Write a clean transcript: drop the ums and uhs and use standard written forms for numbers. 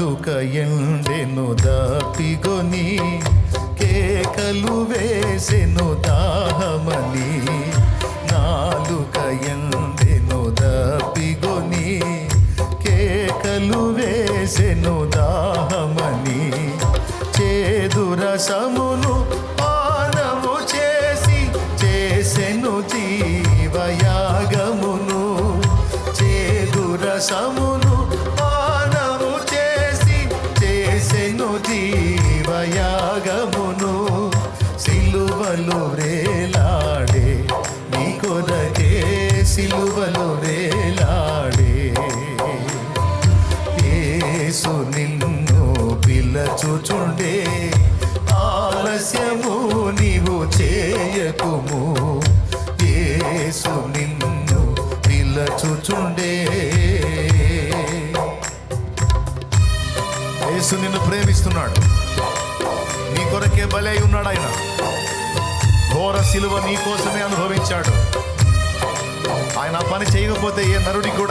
నాలుక ఎండెను దాపిగొని కేకలు వేసెను దాహమని. నాలుక ఎండెను దాపిగొని కేకలు వేసెను దాహమని. చేదు రసమును పానము చేసి చేసెను జీవయాగమును. చేదు రసమును పానము చేసి చేసెను జీవయాగమును. సిలువలో వేలాడే నీ కొరకే సిలువలో వేలాడే. యేసు నిన్ను పిలచుచుండే ఆలస్యము నీవు చేయకుము. యేసు నిన్ను పిలచుచుండే. యేసు నిన్ను ప్రేమిస్తున్నాడు. నీ కొరకే బలై ఉన్నాడు ఆయన. ఘోర సిలువ నీ కోసమే అనుభవించాడు. ఆయన పని చేయకపోతే ఏ నరుడికి కూడా